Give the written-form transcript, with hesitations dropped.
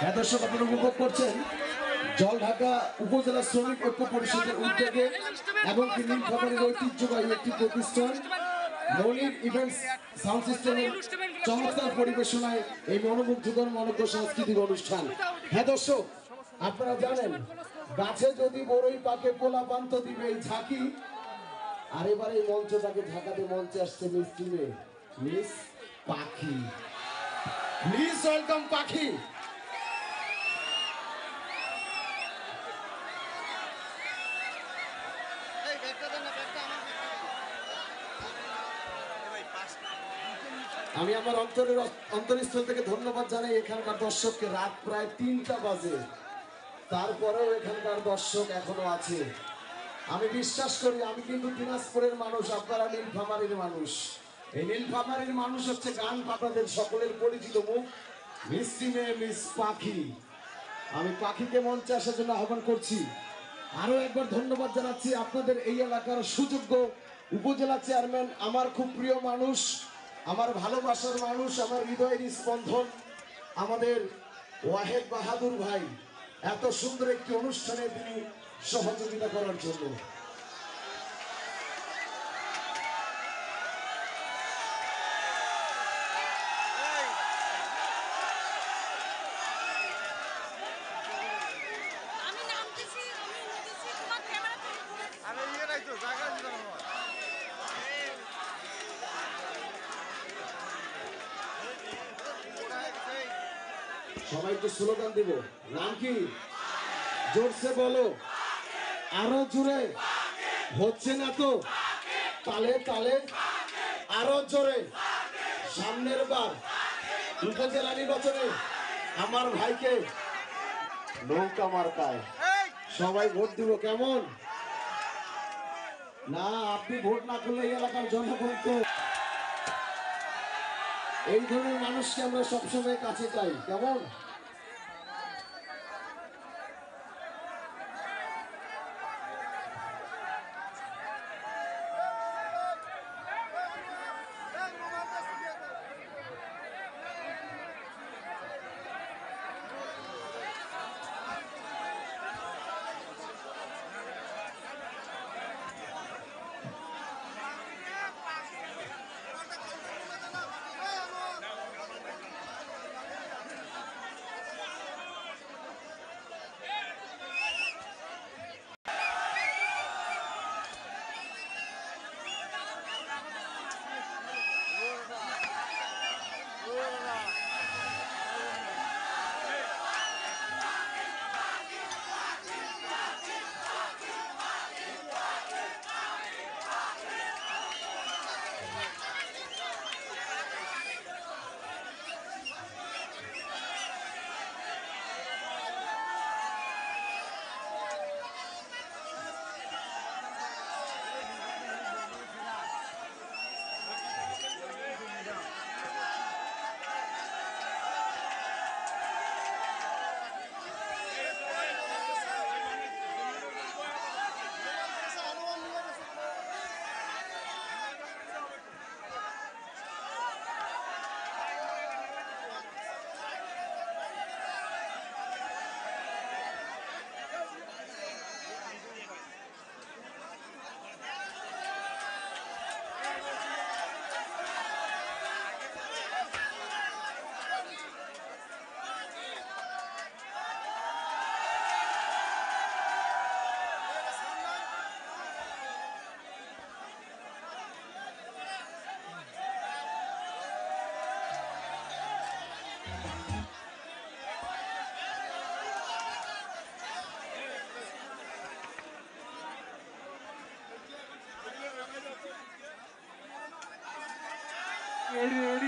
হ্যাঁ দর্শক, আপনারা উপভোগ করছেন জলঢাকা উপজেলা শ্রমিক ঐক্য পরিষদের উদ্যোগে এবং নীলফামারীর ঐতিহ্যবাহী একটি প্রতিষ্ঠান মনির ইভেন্টস সাউন্ড সিস্টেমের চমৎকার পরিবেশনায় এই মনোমুগ্ধকর মনোজ্ঞ সাংস্কৃতিক অনুষ্ঠান। হ্যাঁ দর্শক, আপনারা জানেন গাছে যদি বড়ই পাকে কোলা পান্ত দিবে এই ঝাঁকি। আর এবার এই মঞ্চটাকে ঢাকাতে মঞ্চে আসছে মিস টিমে মিস পাখি। প্লিজ ওয়েলকাম পাখি। আমি আমার অন্তরস্থল থেকে ধন্যবাদ জানাই এখানকার দর্শককে। রাত প্রায় ৩টা বাজে, তারপরেও এখানকার দর্শক এখনো আছে। আমি বিশ্বাস করি আমি কিন্তু দিনাজপুরের মানুষ, আপনারা নীলফামারীর মানুষ। এই নীলফামারীর মানুষ হচ্ছে গান পাতাদের সকলের পরিচিত মুখ মিষ্টি মেয়ে মিস পাখি। আমি পাখিকে মঞ্চে আসার জন্য আহ্বান করছি। আরো একবার ধন্যবাদ জানাচ্ছি আপনাদের এই এলাকার সুযোগ্য উপজেলা চেয়ারম্যান, আমার খুব প্রিয় মানুষ, আমার ভালোবাসার মানুষ, আমার হৃদয়ের স্পন্দন, আমাদের ওয়াহেদ বাহাদুর ভাই, এত সুন্দর একটি অনুষ্ঠানে তিনি সহযোগিতা করার জন্য। সবাই একটু স্লোগান দিব। নাম কি? জোরসে বলো, আরো জোরে। হচ্ছে না তো? তালে তালে আরো জোরে। সামনের বার উপজেলা নির্বাচনে আমার ভাইকে নৌকা মার্কায় সবাই ভোট দিব। কেমন না? আপনি ভোট না করলে এই এলাকার জনগণ তো এই ধরনের মানুষকে আমরা সবসময় কাছে চাই। কেমন? Ready, ready.